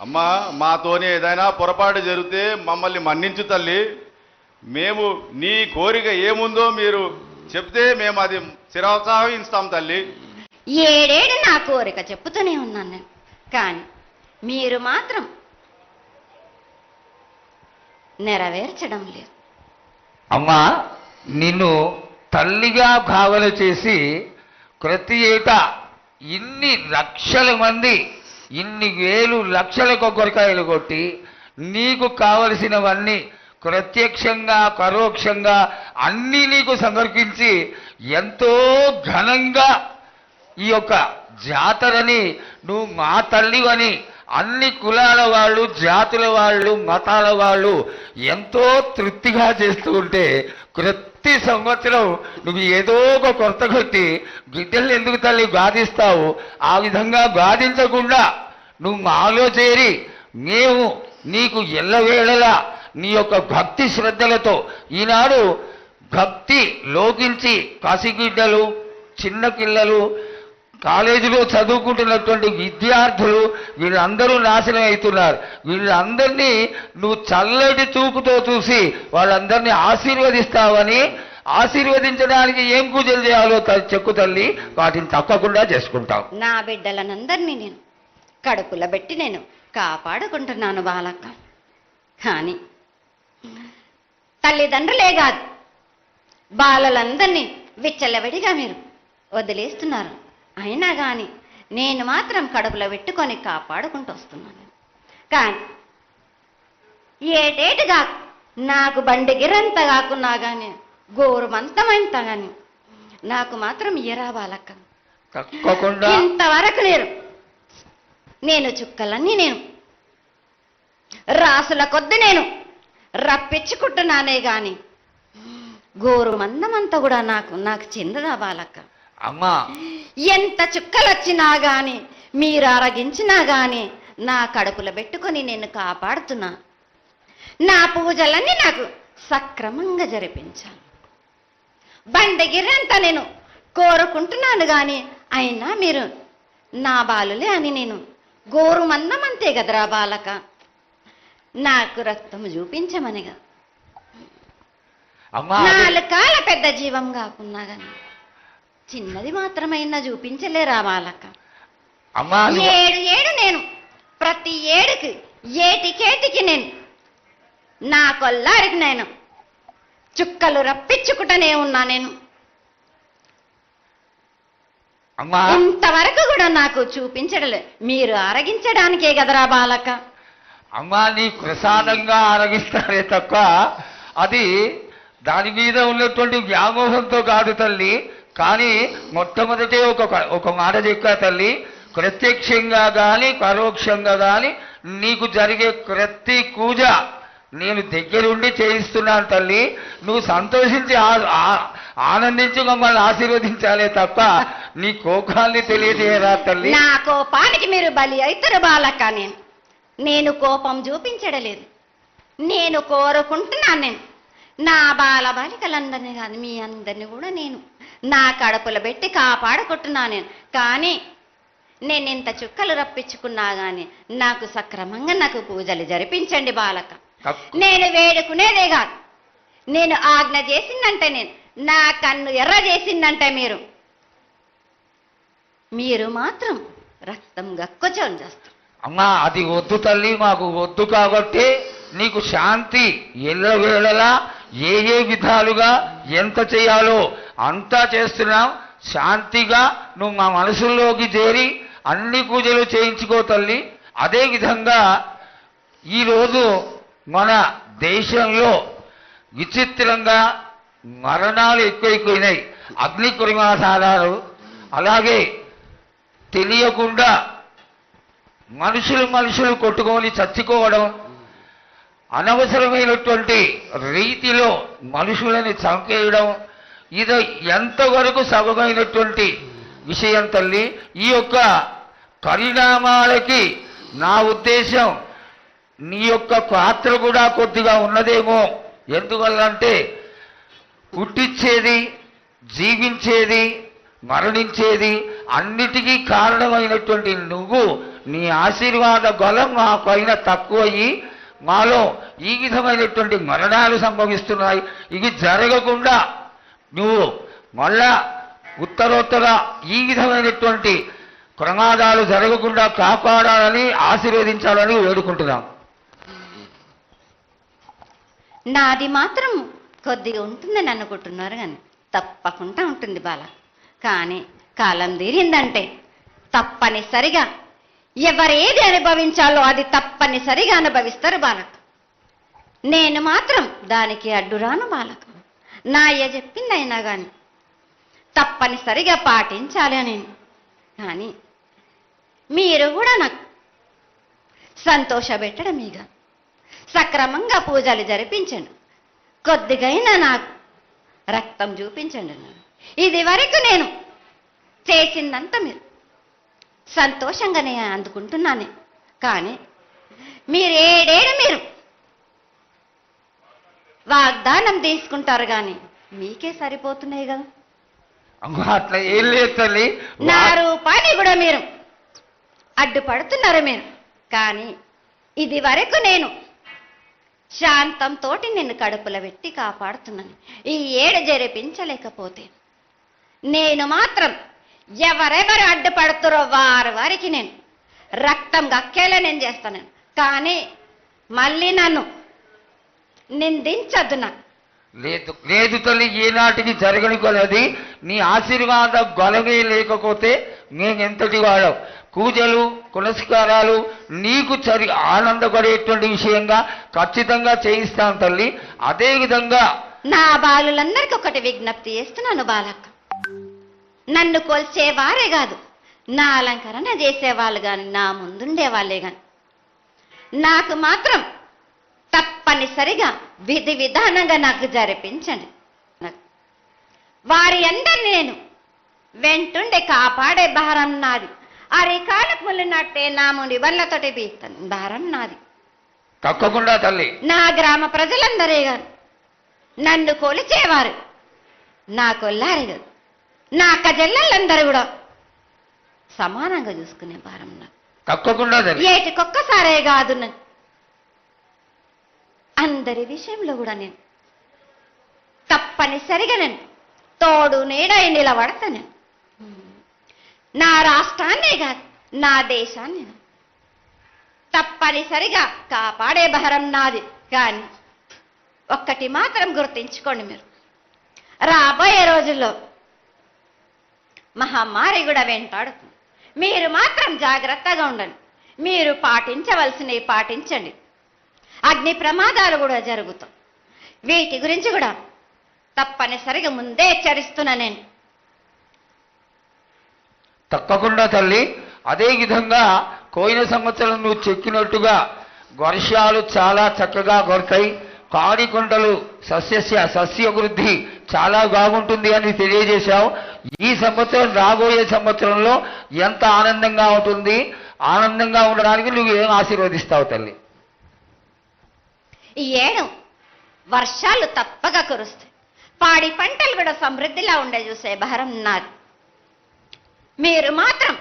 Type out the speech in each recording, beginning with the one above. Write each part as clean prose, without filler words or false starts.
అమ్మా, మాతోని ఏదైనా పొరపాటు జరిగితే మమ్మల్ని మన్నించు తల్లి. మేము నీ కోరిక ఏముందో మీరు చెప్తే మేము అది శిరోత్సాహిస్తాం తల్లి. ఏడేడు నా కోరిక చెప్పుతూనే ఉన్నాను నేను, కానీ మీరు మాత్రం నెరవేర్చడం లేదు. అమ్మా, నిన్ను తల్లిగా భావన చేసి ప్రతి ఏటా ఇన్ని లక్షల మంది ఇన్ని వేలు లక్షల కొబ్బరికాయలు కొట్టి నీకు కావలసినవన్నీ ప్రత్యక్షంగా పరోక్షంగా అన్నీ నీకు సమర్పించి ఎంతో ఘనంగా ఈ యొక్క జాతరని నువ్వు మా తల్లివని అన్ని కులాల వాళ్ళు, జాతుల వాళ్ళు, మతాల వాళ్ళు ఎంతో తృప్తిగా చేస్తూ ఉంటే ప్రతి సంవత్సరం నువ్వు ఏదో ఒక కొరత కొట్టి బిడ్డలు ఎందుకు తల్లి బాధిస్తావు? ఆ విధంగా బాధించకుండా నువ్వు మాలో చేరి మేము నీకు ఎల్లవేళలా నీ యొక్క భక్తి శ్రద్ధలతో ఈనాడు భక్తి లోకించి పసిగిడ్డలు, చిన్న పిల్లలు, కాలేజీలో చదువుకుంటున్నటువంటి విద్యార్థులు వీళ్ళందరూ నాశనం అవుతున్నారు. వీళ్ళందరినీ నువ్వు చల్లటి చూపుతో చూసి వాళ్ళందరినీ ఆశీర్వదిస్తావని, ఆశీర్వదించడానికి ఏం పూజలు చేయాలో చెక్కు తల్లి, వాటిని తప్పకుండా చేసుకుంటావు. నా బిడ్డలనందరినీ నేను కడుపులో పెట్టి నేను కాపాడుకుంటున్నాను బాలక్క. కానీ తల్లిదండ్రులే కాదు, బాలలందరినీ విచ్చలవిడిగా మీరు వదిలేస్తున్నారు. అయినా కానీ నేను మాత్రం కడుపులో పెట్టుకొని కాపాడుకుంటూ వస్తున్నాను. కానీ ఏటేటుగా నాకు బండి గిరంత కాకున్నా కానీ గోరుమంతమంత కానీ నాకు మాత్రం ఇయరా బాలక్క. తప్పకుండా ఇంతవరకు నేను చుక్కలన్నీ నేను రాసుల కొద్ది నేను రప్పించుకుంటున్నానే గాని గోరు మందమంతా కూడా నాకు చెందదా బాలక్క. అమ్మా, ఎంత చుక్కలు వచ్చినా గాని మీరు అరగించినా గాని నా కడుపులో పెట్టుకొని నేను కాపాడుతున్నా. నా పూజలన్నీ నాకు సక్రమంగా జరిపించాలి. బండగిరంతా నేను కోరుకుంటున్నాను గాని అయినా మీరు నా బాలులే అని నేను గోరు మందమంతే కదరా బాలక. నాకు రక్తం చూపించమనిగా అమ్మా, 4 కాల పెద్ద జీవం కాకున్నా గాని చిన్నది మాత్రమైనా చూపించలేరా బాలక. అమ్మా, ఏడు నేను ప్రతి ఏడుకి ఏటికేటికి నేను నా కొల్లాడికి నేను చుక్కలు రప్పించుకుంటూనే ఉన్నా. నేను అమ్మా, ఇంతవరకు కూడా నాకు చూపించడలే, మీరు ఆరగించడానికే కదరా బాలక. అమ్మా, నీ ప్రసాదంగా ఆరగిస్తారే తప్ప అది దాని మీద ఉన్నటువంటి వ్యామోహంతో కాదు తల్లి. కానీ మొట్టమొదటే ఒక మాట చెప్పా తల్లి, ప్రత్యక్షంగా కానీ పరోక్షంగా కానీ నీకు జరిగే ప్రతి పూజ నేను దగ్గరుండి చేయిస్తున్నాను తల్లి. నువ్వు సంతోషించి ఆనందించి మమ్మల్ని ఆశీర్వదించాలే తప్ప నీ కోపాన్ని తెలియజేయరా తల్లి. నా కోపానికి మీరు బలి అవుతారు బాలక. నేను కోపం చూపించడలేదు, నేను కోరుకుంటున్నాను. నేను నా బాలికలందరినీ కానీ మీ అందరినీ కూడా నేను నా కడుపులో పెట్టి కాపాడుకుంటున్నాను. నేను కానీ నేను ఇంత చుక్కలు రప్పించుకున్నా కానీ నాకు సక్రమంగా నాకు పూజలు జరిపించండి బాలక. నేను వేడుకునేదే కాదు, నేను ఆజ్ఞ చేసిందంటే నేను నా కన్ను ఎర్ర చేసిందంటే మీరు మాత్రం రక్తం గక్కుచోని చేస్తారు. అమ్మా, అది వద్దు తల్లి, మాకు వద్దు. కాబట్టి నీకు శాంతి ఎల్లవేళలా ఏ విధాలుగా ఎంత చేయాలో అంతా చేస్తున్నాం. శాంతిగా నువ్వు మా మనసుల్లోకి చేరి అన్ని పూజలు చేయించుకో తల్లి. అదేవిధంగా ఈరోజు మన దేశంలో విచిత్రంగా మరణాలు ఎక్కువైపోయినాయి. అగ్ని ప్రమాదాలు, అలాగే తెలియకుండా మనుషులు కొట్టుకొని చచ్చిపోవడం, అనవసరమైనటువంటి రీతిలో మనుషులని చంపేయడం, ఇది ఎంతవరకు సబమైనటువంటి విషయం తల్లి. ఈ యొక్క పరిణామాలకి నా ఉద్దేశం నీ యొక్క పాత్ర కూడా కొద్దిగా ఉన్నదేమో. ఎందువల్లంటే పుట్టించేది, జీవించేది, మరణించేది అన్నిటికీ కారణమైనటువంటి నువ్వు నీ ఆశీర్వాద బలం మా పైన తక్కువయ్యి మాలో ఈ విధమైనటువంటి మరణాలు సంభవిస్తున్నాయి. ఇవి జరగకుండా నువ్వు మళ్ళా ఉత్తరోత్తర ఈ విధమైనటువంటి ప్రమాదాలు జరగకుండా కాపాడాలని ఆశీర్వదించాలని వేడుకుంటున్నాం. నాది మాత్రం కొద్దిగా ఉంటుందని అనుకుంటున్నారు కానీ తప్పకుండా ఉంటుంది బాల. కానీ కాలం తీరిందంటే తప్పనిసరిగా ఎవరేది అనుభవించాలో అది తప్పనిసరిగా అనుభవిస్తారు బాలక. నేను మాత్రం దానికి అడ్డురాను బాలక. నా అయ్య చెప్పింది అయినా కానీ తప్పనిసరిగా పాటించాలి అని. కానీ మీరు కూడా నాకు సంతోషపెట్టడమేగా సక్రమంగా పూజలు జరిపించండి. కొద్దిగైనా నాకు రక్తం చూపించండి. ఇది వరకు నేను చేసిందంతా మీరు సంతోషంగానే అందుకుంటున్నాను. కానీ మీరు ఏడేడు మీరు వాగ్దానం తీసుకుంటారు కానీ మీకే సరిపోతున్నాయి కదా. అట్లా ఏం లేదు తల్లి. నా రూపాన్ని కూడా మీరు అడ్డుపడుతున్నారు మీరు. కానీ ఇది వరకు నేను శాంతంతో నిన్ను కడుపులో పెట్టి కాపాడుతున్నాను. ఈ ఏడు జరిపించలేకపోతే నేను మాత్రం ఎవరెవరు అడ్డుపడుతారో వారికి నేను రక్తం గక్కేలా నేను చేస్తాను. కానీ మళ్ళీ నన్ను నిందించద్దు. నాకు లేదు లేదు తల్లి, ఏనాటికి జరగని కొలది నీ ఆశీర్వాద గొలవే లేకపోతే మేమెంతటి వాడవు. పూజలు పునస్కారాలు నీకు ఆనందపడేటువంటి విషయంగా ఖచ్చితంగా చేయిస్తాను తల్లి. అదేవిధంగా నా బాలులందరికీ ఒకటి విజ్ఞప్తి చేస్తున్నాను బాలక్క. నన్ను కొల్చేవారే కాదు, నా అలంకరణ చేసేవాళ్ళు కానీ నా ముందుండే వాళ్ళే కానీ నాకు మాత్రం తప్పనిసరిగా విధి విధానంగా నాకు జరిపించండి. వారి అందరినీ నేను వెంటుండే కాపాడే భారం నాది. అరికాలకు ముళ్ళినట్టే నా ముని వల్లతోటి బీస్తాను భారం నాది. తప్పకుండా తల్లి. నా గ్రామ ప్రజలందరే కాదు నన్ను కొలిచేవారు నా కొల్లారే కాదు నా అక్కజెల్లెళ్ళందరూ కూడా సమానంగా చూసుకునే భారం నాకు. తప్పకుండా తల్లి. ఏటికొక్కసారే కాదు అందరి విషయంలో కూడా నేను తప్పనిసరిగా నేను తోడు నీడై నిలబడతాను. నా రాష్ట్రాన్నే కాదు నా దేశాన్ని తప్పనిసరిగా కాపాడే భారం నాది. కానీ ఒక్కటి మాత్రం గుర్తించుకోండి, మీరు రాబోయే రోజుల్లో మహమ్మారి కూడా వెంటాడుతుంది. మీరు మాత్రం జాగ్రత్తగా ఉండండి. మీరు పాటించవలసినవి పాటించండి. అగ్ని ప్రమాదాలు కూడా జరుగుతాయి. వీటి గురించి కూడా తప్పనిసరిగా ముందే హెచ్చరిస్తున్నా నేను. తప్పకుండా తల్లి. అదేవిధంగా పోయిన సంవత్సరం నువ్వు చెక్కినట్టుగా వర్షాలు చాలా చక్కగా కొడతాయి. కాడికొండలు సస్యవృద్ధి చాలా బాగుంటుంది అని తెలియజేశావు. ఈ సంవత్సరం రాబోయే సంవత్సరంలో ఎంత ఆనందంగా ఉంటుంది, ఆనందంగా ఉండడానికి నువ్వు ఏం ఆశీర్వదిస్తావు తల్లి? ఈ ఏడు వర్షాలు తప్పగా కురుస్తాయి. పాడి పంటలు కూడా సమృద్ధిలా ఉండే చూసే భారం నాది. మీరు మాత్రం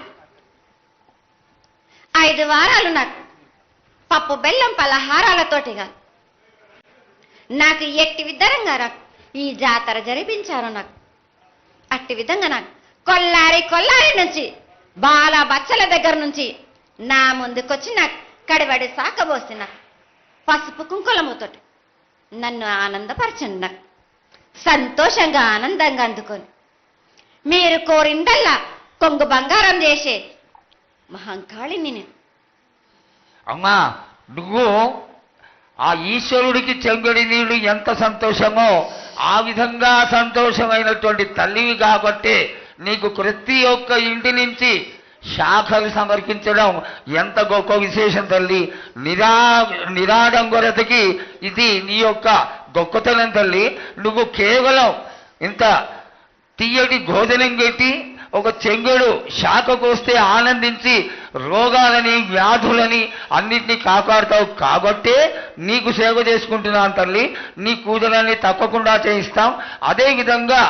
5 వారాలు నాకు పప్పు బెల్లం పలహారాలతోటి కాదు నాకు ఎట్టి విధంగా నాకు ఈ జాతర జరిపించారు. నాకు అట్టి విధంగా నాకు కొల్లారి నుంచి బాల బచ్చల దగ్గర నుంచి నా ముందుకొచ్చి నాకు కడివడి సాకబోసి నాకు పసుపు కుంకులముతోటి నన్ను ఆనందపరచండి. నాకు సంతోషంగా ఆనందంగా అందుకొని మీరు కోరిందల్లా కొంగు బంగారం చేసే మహంకాళిని నేను. అమ్మా, నువ్వు ఆ ఈశ్వరుడికి చెంగడి నీళ్ళు ఎంత సంతోషమో ఆ విధంగా సంతోషమైనటువంటి తల్లివి కాబట్టి నీకు ప్రతి ఒక్క ఇంటి నుంచి శాఖలు సమర్పించడం ఎంత గొప్ప విశేషం తల్లి. నిరాడంబరతకి ఇది నీ యొక్క గొప్పతనం తల్లి. నువ్వు కేవలం ఇంత తీయటి భోజనం పెట్టి ఒక చెంగుడు శాఖకు వస్తే ఆనందించి రోగాలని వ్యాధులని అన్నిటినీ కాపాడుతావు కాబట్టే నీకు సేవ చేసుకుంటున్నాను తల్లి. నీ పూజలన్నీ తప్పకుండా చేయిస్తాం. అదేవిధంగా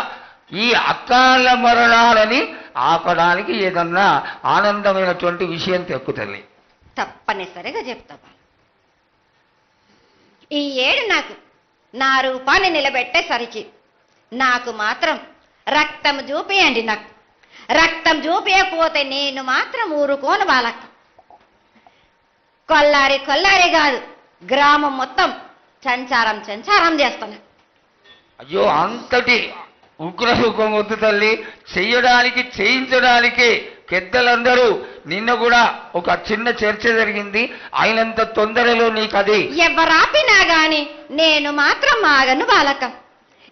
ఈ అకాల మరణాలని ఆపడానికి ఏదన్నా ఆనందమైనటువంటి విషయం తెక్కు తల్లి. తప్పనిసరిగా చెప్తా బాల. ఈ ఏడు నాకు నా రూపాన్ని నిలబెట్టేసరికి నాకు మాత్రం రక్తం చూపియండి. నాకు రక్తం చూపించకపోతే నేను మాత్రం ఊరుకోను బాలక్క. కొల్లారి కాదు, గ్రామం మొత్తం సంచారం చేస్తాను. అయ్యో, అంతటి ఉగ్రసుఖం వద్దు తల్లి. చెయ్యడానికి చేయించడానికి పెద్దలందరూ నిన్న కూడా ఒక చిన్న చర్చ జరిగింది. అయినంత తొందరలో నీకు అది ఎవరాపినా గాని నేను మాత్రం ఆగను బాలక.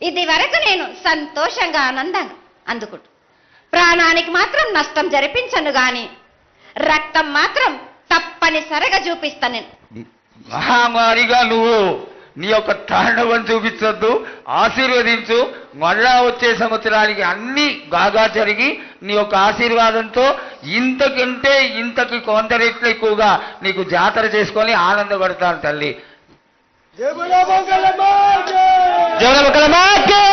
ఇది వరకు నేను సంతోషంగా ఆనందంగా అందుకుంటు. ప్రాణానికి మాత్రం నష్టం జరిపించను గాని రక్తం మాత్రం తప్పనిసరిగా చూపిస్తాను. నేను మహామారిగా నువ్వు నీ యొక్క తాండవం చూపించొద్దు, ఆశీర్వదించు. మళ్ళా వచ్చే సంవత్సరానికి అన్ని బాగా జరిగి నీ యొక్క ఆశీర్వాదంతో ఇంతకంటే ఇంతకి కొంత రెట్లు ఎక్కువగా నీకు జాతర చేసుకొని ఆనందపడతాను తల్లి. జయ మంగళమాకి